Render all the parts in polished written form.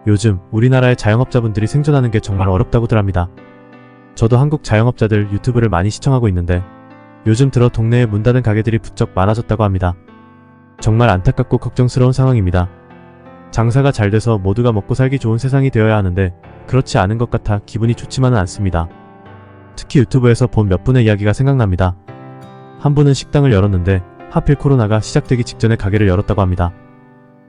요즘 우리나라의 자영업자분들이 생존하는 게 정말 어렵다고들 합니다. 저도 한국 자영업자들 유튜브를 많이 시청하고 있는데 요즘 들어 동네에 문 닫은 가게들이 부쩍 많아졌다고 합니다. 정말 안타깝고 걱정스러운 상황입니다. 장사가 잘 돼서 모두가 먹고 살기 좋은 세상이 되어야 하는데 그렇지 않은 것 같아 기분이 좋지만은 않습니다. 특히 유튜브에서 본 몇 분의 이야기가 생각납니다. 한 분은 식당을 열었는데 하필 코로나가 시작되기 직전에 가게를 열었다고 합니다.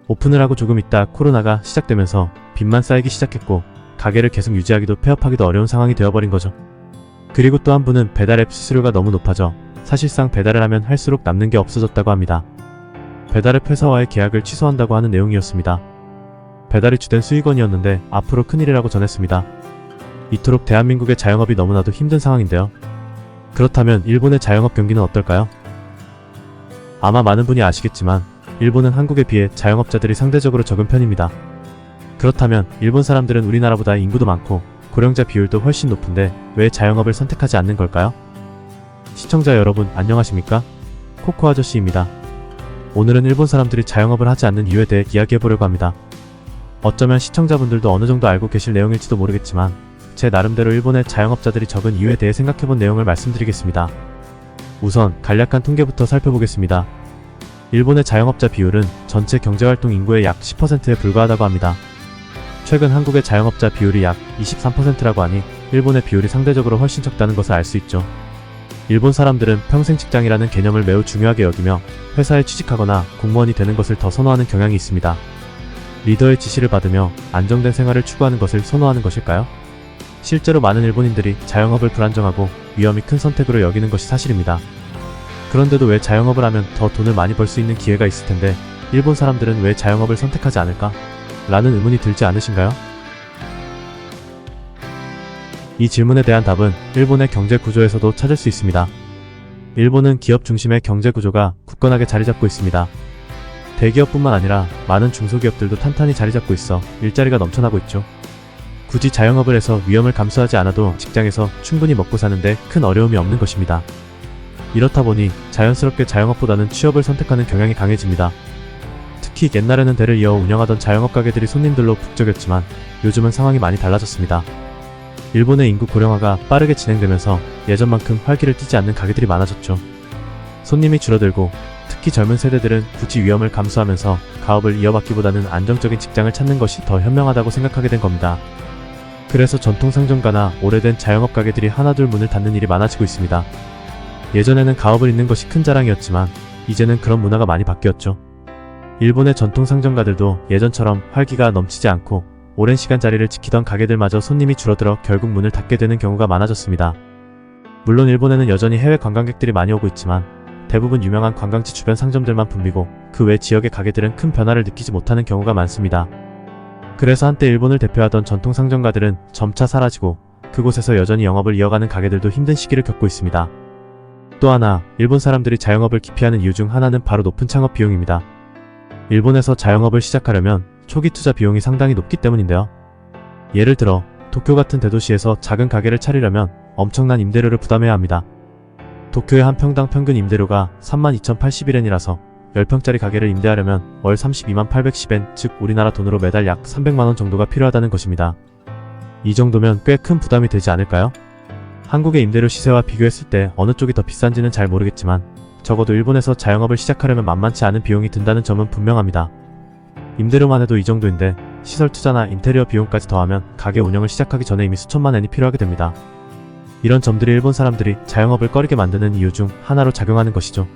오픈을 하고 조금 있다 코로나가 시작되면서 빚만 쌓이기 시작했고 가게를 계속 유지하기도 폐업하기도 어려운 상황이 되어버린 거죠. 그리고 또 한 분은 배달앱 수수료가 너무 높아져 사실상 배달을 하면 할수록 남는 게 없어졌다고 합니다. 배달앱 회사와의 계약을 취소한다고 하는 내용이었습니다. 배달이 주된 수익원이었는데 앞으로 큰일이라고 전했습니다. 이토록 대한민국의 자영업이 너무나도 힘든 상황인데요. 그렇다면 일본의 자영업 경기는 어떨까요? 아마 많은 분이 아시겠지만 일본은 한국에 비해 자영업자들이 상대적으로 적은 편입니다. 그렇다면 일본 사람들은 우리나라보다 인구도 많고 고령자 비율도 훨씬 높은데 왜 자영업을 선택하지 않는 걸까요? 시청자 여러분 안녕하십니까? 코코 아저씨입니다. 오늘은 일본 사람들이 자영업을 하지 않는 이유에 대해 이야기해보려고 합니다. 어쩌면 시청자분들도 어느 정도 알고 계실 내용일지도 모르겠지만 제 나름대로 일본의 자영업자들이 적은 이유에 대해 생각해본 내용을 말씀드리겠습니다. 우선 간략한 통계부터 살펴보겠습니다. 일본의 자영업자 비율은 전체 경제활동 인구의 약 10%에 불과하다고 합니다. 최근 한국의 자영업자 비율이 약 23%라고 하니 일본의 비율이 상대적으로 훨씬 적다는 것을 알 수 있죠. 일본 사람들은 평생 직장이라는 개념을 매우 중요하게 여기며 회사에 취직하거나 공무원이 되는 것을 더 선호하는 경향이 있습니다. 리더의 지시를 받으며 안정된 생활을 추구하는 것을 선호하는 것일까요? 실제로 많은 일본인들이 자영업을 불안정하고 위험이 큰 선택으로 여기는 것이 사실입니다. 그런데도 왜 자영업을 하면 더 돈을 많이 벌 수 있는 기회가 있을 텐데 일본 사람들은 왜 자영업을 선택하지 않을까? 라는 의문이 들지 않으신가요? 이 질문에 대한 답은 일본의 경제 구조에서도 찾을 수 있습니다. 일본은 기업 중심의 경제 구조가 굳건하게 자리 잡고 있습니다. 대기업뿐만 아니라 많은 중소기업들도 탄탄히 자리 잡고 있어 일자리가 넘쳐나고 있죠. 굳이 자영업을 해서 위험을 감수하지 않아도 직장에서 충분히 먹고 사는데 큰 어려움이 없는 것입니다. 이렇다 보니 자연스럽게 자영업보다는 취업을 선택하는 경향이 강해집니다. 특히 옛날에는 대를 이어 운영하던 자영업 가게들이 손님들로 북적였지만 요즘은 상황이 많이 달라졌습니다. 일본의 인구 고령화가 빠르게 진행되면서 예전만큼 활기를 띠지 않는 가게들이 많아졌죠. 손님이 줄어들고 특히 젊은 세대들은 굳이 위험을 감수하면서 가업을 이어받기보다는 안정적인 직장을 찾는 것이 더 현명하다고 생각하게 된 겁니다. 그래서 전통 상점가나 오래된 자영업 가게들이 하나둘 문을 닫는 일이 많아지고 있습니다. 예전에는 가업을 잇는 것이 큰 자랑이었지만 이제는 그런 문화가 많이 바뀌었죠. 일본의 전통 상점가들도 예전처럼 활기가 넘치지 않고 오랜 시간 자리를 지키던 가게들마저 손님이 줄어들어 결국 문을 닫게 되는 경우가 많아졌습니다. 물론 일본에는 여전히 해외 관광객들이 많이 오고 있지만 대부분 유명한 관광지 주변 상점들만 붐비고 그 외 지역의 가게들은 큰 변화를 느끼지 못하는 경우가 많습니다. 그래서 한때 일본을 대표하던 전통 상점가들은 점차 사라지고 그곳에서 여전히 영업을 이어가는 가게들도 힘든 시기를 겪고 있습니다. 또 하나, 일본 사람들이 자영업을 기피하는 이유 중 하나는 바로 높은 창업 비용입니다. 일본에서 자영업을 시작하려면 초기 투자 비용이 상당히 높기 때문인데요. 예를 들어 도쿄 같은 대도시에서 작은 가게를 차리려면 엄청난 임대료를 부담해야 합니다. 도쿄의 한 평당 평균 임대료가 32,080엔이라서 10평짜리 가게를 임대하려면 월 32만 810엔, 즉 우리나라 돈으로 매달 약 300만원 정도가 필요하다는 것입니다. 이 정도면 꽤 큰 부담이 되지 않을까요? 한국의 임대료 시세와 비교했을 때 어느 쪽이 더 비싼지는 잘 모르겠지만 적어도 일본에서 자영업을 시작하려면 만만치 않은 비용이 든다는 점은 분명합니다. 임대료만 해도 이 정도인데 시설 투자나 인테리어 비용까지 더하면 가게 운영을 시작하기 전에 이미 수천만 엔이 필요하게 됩니다. 이런 점들이 일본 사람들이 자영업을 꺼리게 만드는 이유 중 하나로 작용하는 것이죠.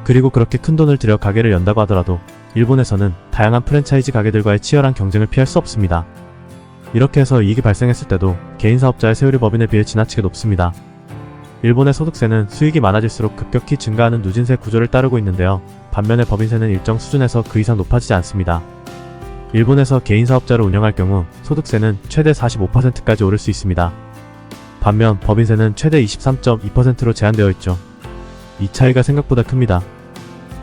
그리고 그렇게 큰 돈을 들여 가게를 연다고 하더라도 일본에서는 다양한 프랜차이즈 가게들과의 치열한 경쟁을 피할 수 없습니다. 이렇게 해서 이익이 발생했을 때도 개인사업자의 세율이 법인에 비해 지나치게 높습니다. 일본의 소득세는 수익이 많아질수록 급격히 증가하는 누진세 구조를 따르고 있는데요. 반면에 법인세는 일정 수준에서 그 이상 높아지지 않습니다. 일본에서 개인사업자를 운영할 경우 소득세는 최대 45%까지 오를 수 있습니다. 반면 법인세는 최대 23.2%로 제한되어 있죠. 이 차이가 생각보다 큽니다.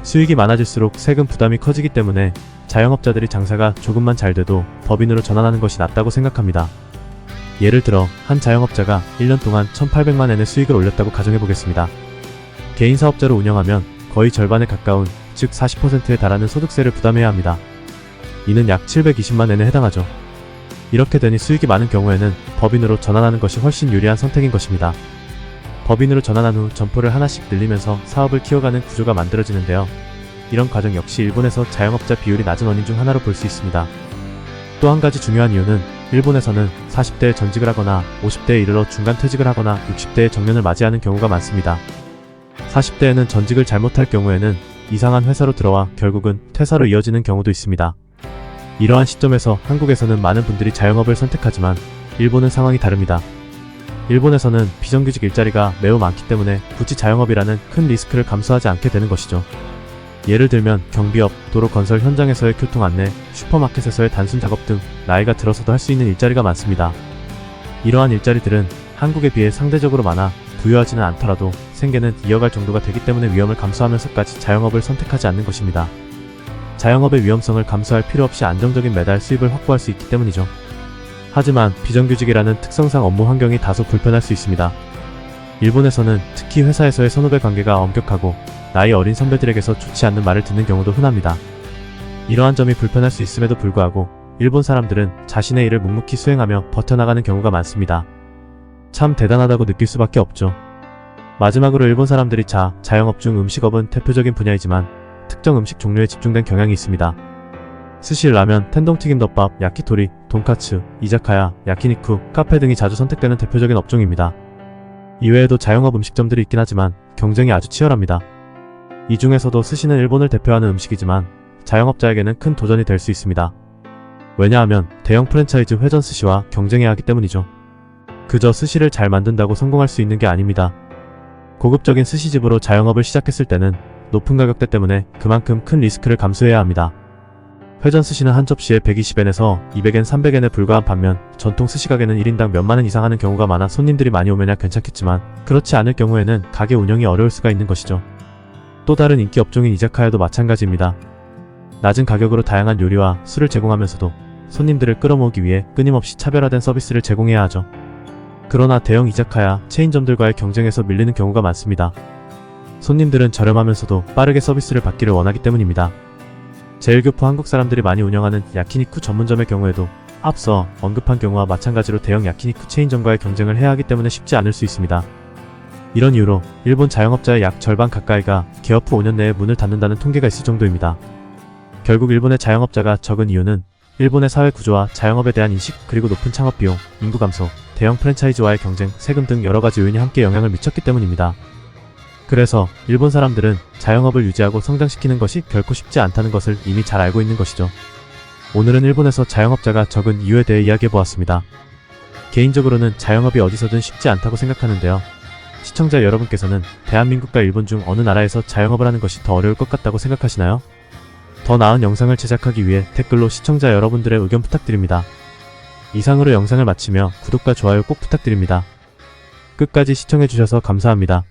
수익이 많아질수록 세금 부담이 커지기 때문에 자영업자들이 장사가 조금만 잘 돼도 법인으로 전환하는 것이 낫다고 생각합니다. 예를 들어 한 자영업자가 1년 동안 1,800만 엔의 수익을 올렸다고 가정해보겠습니다. 개인사업자로 운영하면 거의 절반에 가까운, 즉 40%에 달하는 소득세를 부담해야 합니다. 이는 약 720만 엔에 해당하죠. 이렇게 되니 수익이 많은 경우에는 법인으로 전환하는 것이 훨씬 유리한 선택인 것입니다. 법인으로 전환한 후 점포를 하나씩 늘리면서 사업을 키워가는 구조가 만들어지는데요. 이런 과정 역시 일본에서 자영업자 비율이 낮은 원인 중 하나로 볼 수 있습니다. 또 한 가지 중요한 이유는 일본에서는 40대에 전직을 하거나 50대에 이르러 중간 퇴직을 하거나 60대에 정년을 맞이하는 경우가 많습니다. 40대에는 전직을 잘못할 경우에는 이상한 회사로 들어와 결국은 퇴사로 이어지는 경우도 있습니다. 이러한 시점에서 한국에서는 많은 분들이 자영업을 선택하지만 일본은 상황이 다릅니다. 일본에서는 비정규직 일자리가 매우 많기 때문에 굳이 자영업이라는 큰 리스크를 감수하지 않게 되는 것이죠. 예를 들면 경비업, 도로 건설 현장에서의 교통 안내, 슈퍼마켓에서의 단순 작업 등 나이가 들어서도 할 수 있는 일자리가 많습니다. 이러한 일자리들은 한국에 비해 상대적으로 많아 부유하지는 않더라도 생계는 이어갈 정도가 되기 때문에 위험을 감수하면서까지 자영업을 선택하지 않는 것입니다. 자영업의 위험성을 감수할 필요 없이 안정적인 매달 수입을 확보할 수 있기 때문이죠. 하지만 비정규직이라는 특성상 업무 환경이 다소 불편할 수 있습니다. 일본에서는 특히 회사에서의 선후배 관계가 엄격하고 나이 어린 선배들에게서 좋지 않는 말을 듣는 경우도 흔합니다. 이러한 점이 불편할 수 있음에도 불구하고 일본 사람들은 자신의 일을 묵묵히 수행하며 버텨나가는 경우가 많습니다. 참 대단하다고 느낄 수밖에 없죠. 마지막으로 일본 사람들이 자영업 중 음식업은 대표적인 분야이지만 특정 음식 종류에 집중된 경향이 있습니다. 스시, 라면, 텐동튀김덮밥, 야키토리, 돈카츠, 이자카야, 야키니쿠, 카페 등이 자주 선택되는 대표적인 업종입니다. 이외에도 자영업 음식점들이 있긴 하지만 경쟁이 아주 치열합니다. 이 중에서도 스시는 일본을 대표하는 음식이지만 자영업자에게는 큰 도전이 될 수 있습니다. 왜냐하면 대형 프랜차이즈 회전 스시와 경쟁해야 하기 때문이죠. 그저 스시를 잘 만든다고 성공할 수 있는 게 아닙니다. 고급적인 스시집으로 자영업을 시작했을 때는 높은 가격대 때문에 그만큼 큰 리스크를 감수해야 합니다. 회전 스시는 한 접시에 120엔에서 200엔, 300엔에 불과한 반면 전통 스시 가게는 1인당 몇만원 이상 하는 경우가 많아 손님들이 많이 오면야 괜찮겠지만 그렇지 않을 경우에는 가게 운영이 어려울 수가 있는 것이죠. 또 다른 인기 업종인 이자카야도 마찬가지입니다. 낮은 가격으로 다양한 요리와 술을 제공하면서도 손님들을 끌어모으기 위해 끊임없이 차별화된 서비스를 제공해야 하죠. 그러나 대형 이자카야, 체인점들과의 경쟁에서 밀리는 경우가 많습니다. 손님들은 저렴하면서도 빠르게 서비스를 받기를 원하기 때문입니다. 제일교포 한국 사람들이 많이 운영하는 야키니쿠 전문점의 경우에도 앞서 언급한 경우와 마찬가지로 대형 야키니쿠 체인점과의 경쟁을 해야 하기 때문에 쉽지 않을 수 있습니다. 이런 이유로 일본 자영업자의 약 절반 가까이가 개업 후 5년 내에 문을 닫는다는 통계가 있을 정도입니다. 결국 일본의 자영업자가 적은 이유는 일본의 사회 구조와 자영업에 대한 인식, 그리고 높은 창업 비용, 인구 감소, 대형 프랜차이즈와의 경쟁, 세금 등 여러가지 요인이 함께 영향을 미쳤기 때문입니다. 그래서 일본 사람들은 자영업을 유지하고 성장시키는 것이 결코 쉽지 않다는 것을 이미 잘 알고 있는 것이죠. 오늘은 일본에서 자영업자가 적은 이유에 대해 이야기해보았습니다. 개인적으로는 자영업이 어디서든 쉽지 않다고 생각하는데요. 시청자 여러분께서는 대한민국과 일본 중 어느 나라에서 자영업을 하는 것이 더 어려울 것 같다고 생각하시나요? 더 나은 영상을 제작하기 위해 댓글로 시청자 여러분들의 의견 부탁드립니다. 이상으로 영상을 마치며 구독과 좋아요 꼭 부탁드립니다. 끝까지 시청해주셔서 감사합니다.